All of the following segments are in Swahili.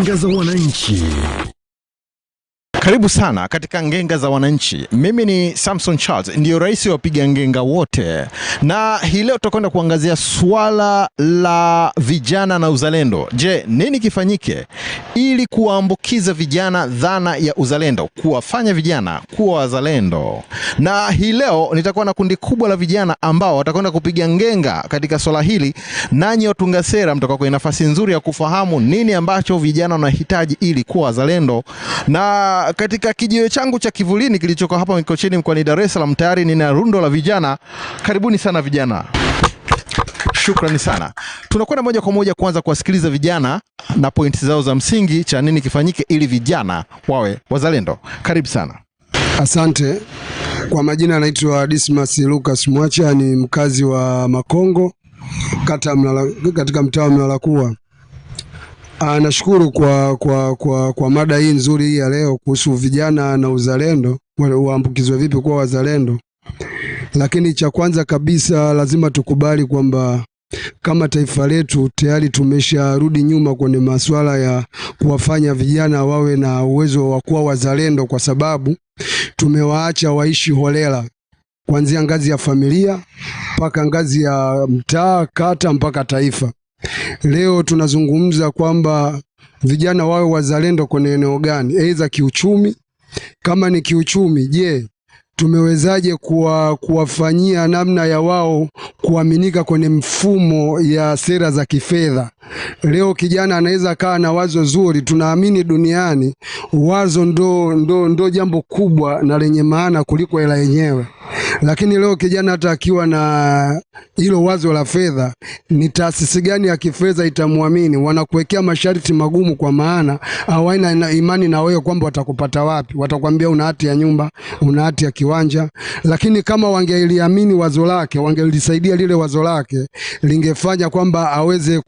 Ngenga za wananchi. Karibu sana katika Ngenga za wananchi. Mimi ni Samson Charles, ndio rais wa wapiga ngenga wote. Na hii leo tutakwenda kuangazia swala la vijana na uzalendo. Je, nini kifanyike ili kuwaambukiza vijana dhana ya uzalendo, kuwafanya vijana kuwa wazalendo? Na hii leo nitakuwa na kundi kubwa la vijana ambao watakwenda kupiga ngenga katika swala hili. Nanyi watunga sera mtakuwa kwenye nafasi nzuri ya kufahamu nini ambacho vijana wanahitaji ili kuwa wazalendo. Na katika kijiwe changu cha kivulini kilichoko hapa Mikocheni mkoani Dar es Salaam tayari nina rundo la vijana. Karibuni sana vijana. Shukrani sana. Tunakwenda moja kwa moja kuanza kuwasikiliza vijana na pointi zao za msingi cha nini kifanyike ili vijana wawe wazalendo. Karibu sana. Asante. Kwa majina naitwa Dismas Lucas Mwacha, ni mkazi wa Makongo, katika mtaa wa Mlalakuwa. Nashukuru kwa mada hii nzuri hii ya leo kuhusu vijana na uzalendo, waambukizwe vipi kuwa wazalendo. Lakini cha kwanza kabisa lazima tukubali kwamba kama taifa letu tayari tumesharudi nyuma kwenye masuala ya kuwafanya vijana wawe na uwezo wa kuwa wazalendo, kwa sababu tumewaacha waishi holela kuanzia ngazi ya familia mpaka ngazi ya mtaa, kata, mpaka taifa. Leo tunazungumza kwamba vijana wawe wazalendo kwenye eneo gani? Aidha kiuchumi. Kama ni kiuchumi, je, tumewezaje kuwafanyia namna ya wao kuaminika kwenye mfumo ya sera za kifedha? Leo kijana anaweza kaa na wazo zuri, tunaamini duniani wazo ndo jambo kubwa na lenye maana kuliko hela yenyewe. Lakini leo kijana hata akiwa na hilo wazo la fedha, ni taasisi gani ya kifedha itamuamini? Wanakuwekea masharti magumu, kwa maana hawana imani na wewe kwamba watakupata wapi. Watakwambia una hati ya nyumba, una hati ya kiwanja. Lakini kama wangeliamini wazo lake, wangelisaidia lile wazo lake, lingefanya kwamba aweze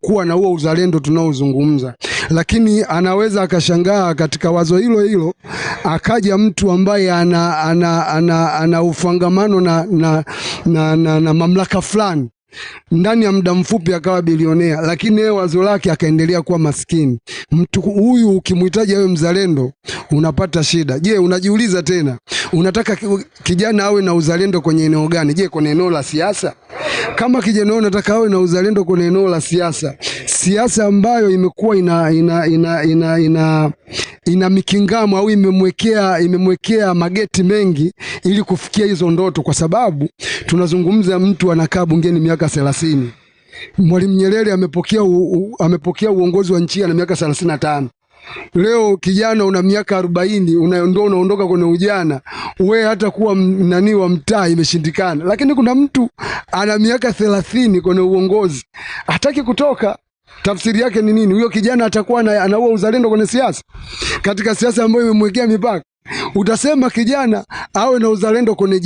kuwa na huo uzalendo tunaozungumza. Lakini anaweza akashangaa katika wazo hilo hilo akaja mtu ambaye ana ufangamano na mamlaka fulani, ndani ya muda mfupi akawa bilionea, lakini yeye wazo lake akaendelea kuwa maskini. Mtu huyu ukimhitaji awe mzalendo unapata shida. Je, unajiuliza tena, unataka kijana awe na uzalendo kwenye eneo gani? Je, kwenye eneo la siasa? Kama kijana unataka awe na uzalendo kwenye eneo la siasa, siasa ambayo imekuwa ina mikingamo au imemwekea mageti mengi ili kufikia hizo ndoto, kwa sababu tunazungumza mtu anakaa bungeni miaka 30. Mwalimu Nyerere amepokea uongozi wa nchi na miaka 35. Leo kijana una miaka 40 unaondoka kwenye ujana, wewe hata kuwa nani wa mtaa imeshindikana. Lakini kuna mtu ana miaka 30 kwenye uongozi, hataki kutoka. Tafsiri yake ni nini? Huyo kijana atakuwa anaua uzalendo kwenye siasa, katika siasa ambayo imemwekea mipaka. Utasema kijana awe na uzalendo kwenye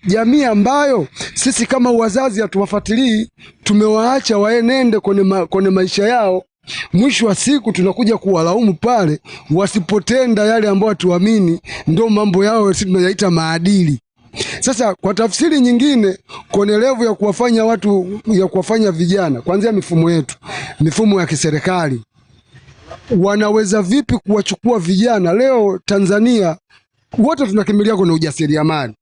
jamii ambayo sisi kama wazazi hatuwafuatilii, tumewaacha waenende kwenye maisha yao. Mwisho wa siku tunakuja kuwalaumu pale wasipotenda yale ambayo tuamini ndio mambo yao, sisi tunayaita maadili. Sasa kwa tafsiri nyingine, kwenye level ya kuwafanya vijana, kuanzia mifumo yetu, mifumo ya kiserikali, wanaweza vipi kuwachukua vijana? Leo Tanzania wote tunakimbilia kwenye ujasiriamali,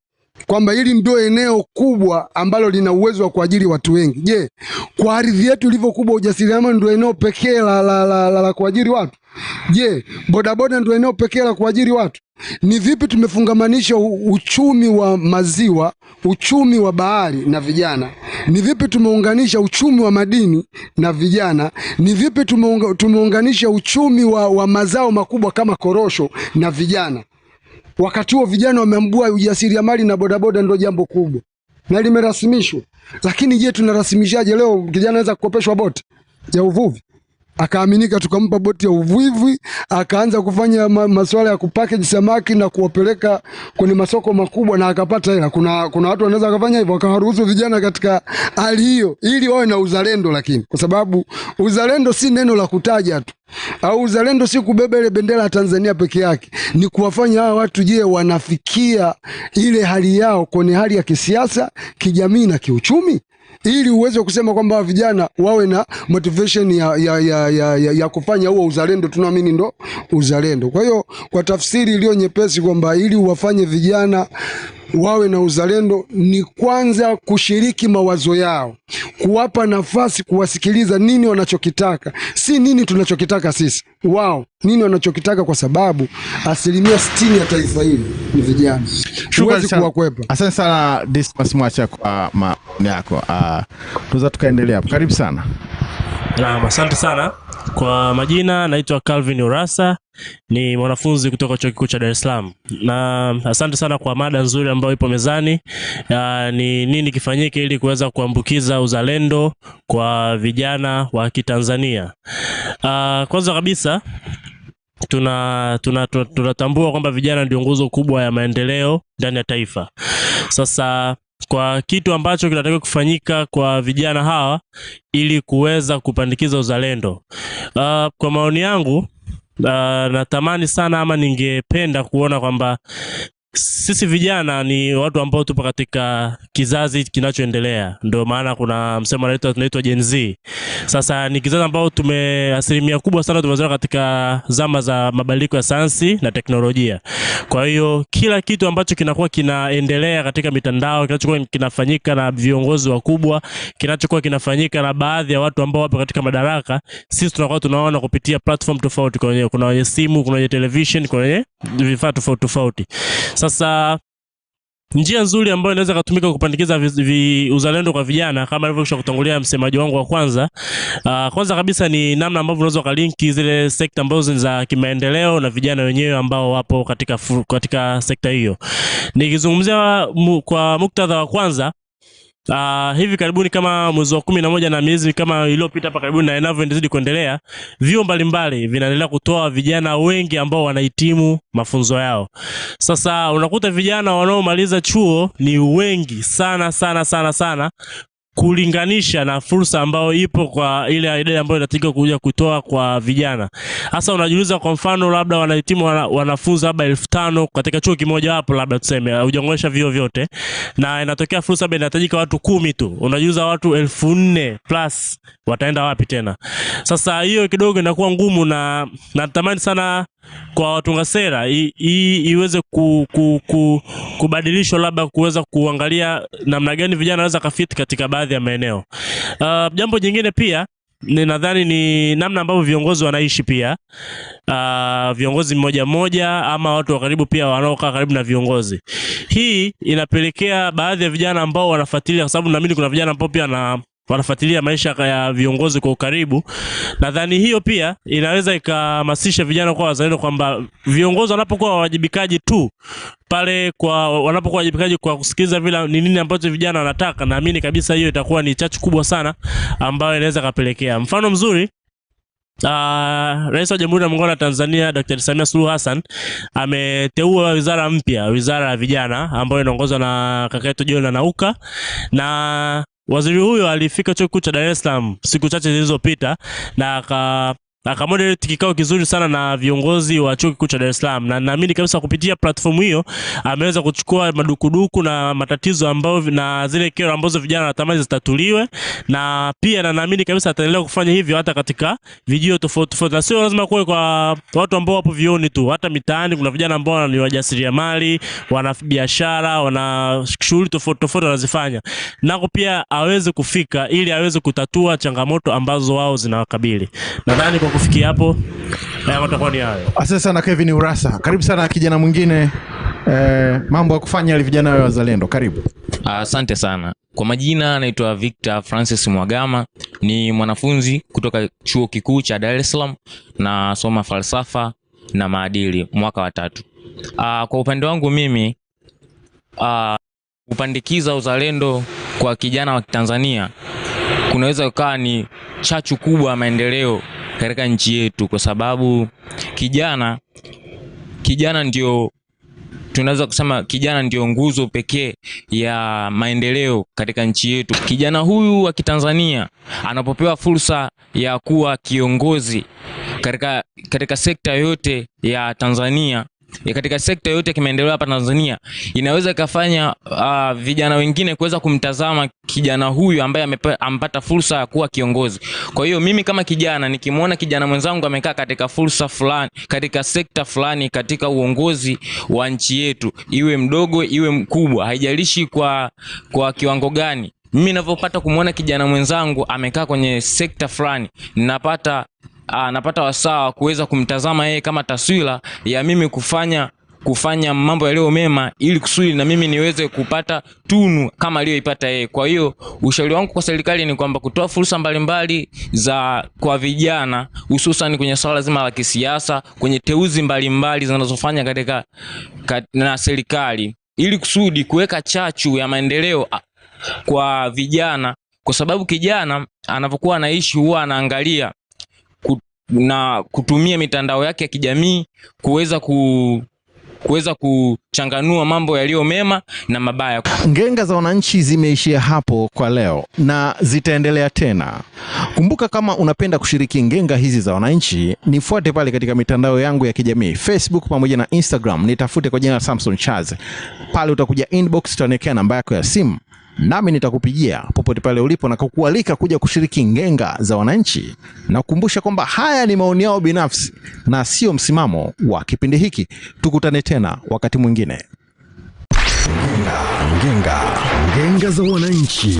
kwamba hili ndio eneo kubwa ambalo lina uwezo wa kuajiri watu wengi. Je, kwa ardhi yetu ilivyo kubwa, ujasiriamali ndio eneo pekee la kuajiri watu? Je, bodaboda ndio eneo pekee la kuajiri watu? Ni vipi tumefungamanisha uchumi wa maziwa, uchumi wa bahari na vijana? Ni vipi tumeunganisha uchumi wa madini na vijana? Ni vipi tumeunganisha uchumi wa mazao makubwa kama korosho na vijana? Wakati huo vijana wameambua ujasiriamali na bodaboda ndio jambo kubwa na limerasimishwa. Lakini je, tunarasimishaje? Leo kijana anaweza kukopeshwa boti ya uvuvi, akaaminika, tukampa boti ya uvuvi, akaanza kufanya masuala ya kupackage samaki na kuwapeleka kwenye masoko makubwa na akapata hela. Kuna watu wanaweza kufanya hivyo, wakawaruhusu vijana katika hali hiyo ili wawe na uzalendo. Lakini kwa sababu uzalendo si neno la kutaja tu, au uzalendo si kubeba ile bendera ya Tanzania peke yake, ni kuwafanya hawa watu, je, wanafikia ile hali yao kwenye hali ya kisiasa, kijamii na kiuchumi? ili uweze kusema kwamba vijana wawe na motivation ya kufanya huo uzalendo, tunaamini ndo uzalendo. Kwa hiyo kwa tafsiri iliyo nyepesi kwamba ili wafanye vijana wawe na uzalendo ni kwanza kushiriki mawazo yao, kuwapa nafasi, kuwasikiliza nini wanachokitaka, si nini tunachokitaka sisi, wao nini wanachokitaka, kwa sababu 60% ya taifa hili ni vijana. Huwezi kuwakwepa. Asante sana Dismas Mwacha kwa maoni yako. Tunaweza tukaendelea hapo. Karibu sana. Naam, asante sana. Kwa majina naitwa Calvin Urassa, ni mwanafunzi kutoka Chuo Kikuu cha Dar es Salaam. Na asante sana kwa mada nzuri ambayo ipo mezani. Ni nini kifanyike ili kuweza kuambukiza uzalendo kwa vijana wa Kitanzania. Kwanza kabisa tunatambua kwamba vijana ndio nguzo kubwa ya maendeleo ndani ya taifa. Sasa kwa kitu ambacho kinatakiwa kufanyika kwa vijana hawa ili kuweza kupandikiza uzalendo, kwa maoni yangu, natamani sana ama ningependa kuona kwamba sisi vijana ni watu ambao tupo katika kizazi kinachoendelea. Ndio maana kuna msemo unaitwa Gen Z. Sasa ni kizazi ambao asilimia kubwa sana tumezaliwa katika zama za mabadiliko ya sayansi na teknolojia. Kwa hiyo kila kitu ambacho kinakuwa kinaendelea katika mitandao, kinachokuwa kinafanyika na viongozi wakubwa, kinachokuwa kinafanyika na baadhi ya watu ambao wapo katika madaraka, sisi tunakuwa tunaona kupitia platform tofauti. Kuna wenye simu, kuna wenye television, kuna wenye vifaa tofauti tofauti. Sasa njia nzuri ambayo inaweza kutumika kupandikiza uzalendo kwa vijana, kama alivyokwisha kutangulia msemaji wangu wa kwanza, kwanza kabisa ni namna ambavyo unaweza kulinki zile sekta ambazo za kimaendeleo na vijana wenyewe ambao wapo katika sekta hiyo. Nikizungumzia kwa muktadha wa kwanza, hivi karibuni kama mwezi wa 11 na miezi kama iliyopita hapa karibuni na inavyoendelea kuendelea, vyuo mbalimbali vinaendelea kutoa vijana wengi ambao wanahitimu mafunzo yao. Sasa unakuta vijana wanaomaliza chuo ni wengi sana kulinganisha na fursa ambayo ipo kwa ile idea ambayo inatakiwa kuja kutoa kwa vijana. Hasa unajiuliza, kwa mfano labda wanahitimu wanafunzi labda 1500 katika chuo kimoja hapo, labda tuseme hujangosha vyuo vyote, na inatokea fursa labda inahitajika watu 10 tu. Unajiuliza watu 4000 plus wataenda wapi tena? Sasa hiyo kidogo inakuwa ngumu, na natamani sana kwa watunga sera iweze kubadilishwa, labda kuweza kuangalia namna gani vijana wanaweza kafiti katika baadhi ya maeneo. Jambo jingine pia ninadhani ni namna ambavyo viongozi wanaishi pia. Viongozi mmoja ama watu wa karibu pia wanaokaa karibu na viongozi. Hii inapelekea baadhi ya vijana ambao wanafuatilia, kwa sababu naamini kuna vijana ambao pia wanafuatilia maisha ya viongozi kwa ukaribu. Nadhani hiyo pia inaweza ikahamasisha vijana kwa wazalendo, kwamba viongozi wanapokuwa wawajibikaji tu pale, wanapokuwa wajibikaji kwa kusikiliza vile ni nini ambacho vijana wanataka, naamini kabisa hiyo itakuwa ni chachu kubwa sana ambayo inaweza kapelekea. Mfano mzuri, Rais wa Jamhuri ya Muungano wa Tanzania Dr. Samia Suluhu Hassan ameteua wizara mpya, wizara ya vijana, ambayo inaongozwa na kaka yetu John Nanauka, na waziri huyo alifika Chuo Kikuu cha Dar es Salaam siku chache zilizopita na akamoderate kikao kizuri sana na viongozi wa Chuo Kikuu cha Dar es Salaam, na naamini kabisa kupitia platform hiyo ameweza kuchukua madukuduku na matatizo ambayo na zile kero ambazo vijana wanatamani zitatuliwe, na pia naamini kabisa ataendelea kufanya hivyo hata katika vijio tofauti. Na sio lazima kuwe kwa watu ambao wapo vioni tu, hata mitaani kuna vijana ambao ni wajasiriamali, wana biashara, wana shughuli tofauti wanazifanya, nako pia aweze kufika ili aweze kutatua changamoto ambazo wao zinawakabili. Nadhani kwa kufikia hapo watakuwa ni hayo. Asante sana Kevin Urassa. Karibu sana kijana mwingine, mambo ya kufanya ili vijana wawe wazalendo. Karibu. Asante sana. Kwa majina naitwa Victor Francis Mwagama, ni mwanafunzi kutoka Chuo Kikuu cha Dar es Salaam, na soma falsafa na maadili mwaka wa 3. Kwa upande wangu mimi, kupandikiza uzalendo kwa kijana wa Tanzania kunaweza kuwa ni chachu kubwa ya maendeleo katika nchi yetu, kwa sababu kijana ndio tunaweza kusema kijana ndio nguzo pekee ya maendeleo katika nchi yetu. Kijana huyu wa Kitanzania anapopewa fursa ya kuwa kiongozi katika sekta yote ya Tanzania, katika sekta yote ya kimaendeleo hapa Tanzania inaweza ikafanya vijana wengine kuweza kumtazama kijana huyu ambaye amepata fursa ya kuwa kiongozi. Kwa hiyo mimi kama kijana nikimwona kijana mwenzangu amekaa katika fursa fulani, katika sekta fulani, katika uongozi wa nchi yetu, iwe mdogo iwe mkubwa, haijalishi kwa kiwango gani, mimi ninapopata kumwona kijana mwenzangu amekaa kwenye sekta fulani, napata wasaa kuweza kumtazama yeye kama taswira ya mimi kufanya mambo yaliyo mema, ili kusudi na mimi niweze kupata tunu kama aliyoipata yeye. Kwa hiyo ushauri wangu kwa serikali ni kwamba kutoa fursa mbalimbali kwa vijana, hususan kwenye swala zima la kisiasa, kwenye teuzi mbalimbali zinazofanya na serikali, ili kusudi kuweka chachu ya maendeleo kwa vijana, kwa sababu kijana anapokuwa anaishi huwa anaangalia na kutumia mitandao yake ya kijamii kuweza kuchanganua mambo yaliyo mema na mabaya. Ngenga za wananchi zimeishia hapo kwa leo na zitaendelea tena. Kumbuka, kama unapenda kushiriki ngenga hizi za wananchi, nifuate pale katika mitandao yangu ya kijamii, Facebook pamoja na Instagram, nitafute kwa jina Samson Charles. Pale utakuja inbox, utaniwekea namba yako ya simu, nami nitakupigia popote pale ulipo na kukualika kuja kushiriki ngenga za wananchi, na kukumbusha kwamba haya ni maoni yao binafsi na sio msimamo wa kipindi hiki. Tukutane tena wakati mwingine. Ngenga za wananchi.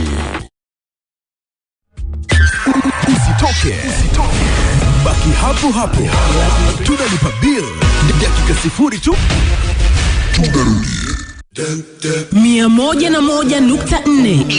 Usitoke. Baki hapo. Tunalipa bill dakika 0 tu. Tunarudi 101.4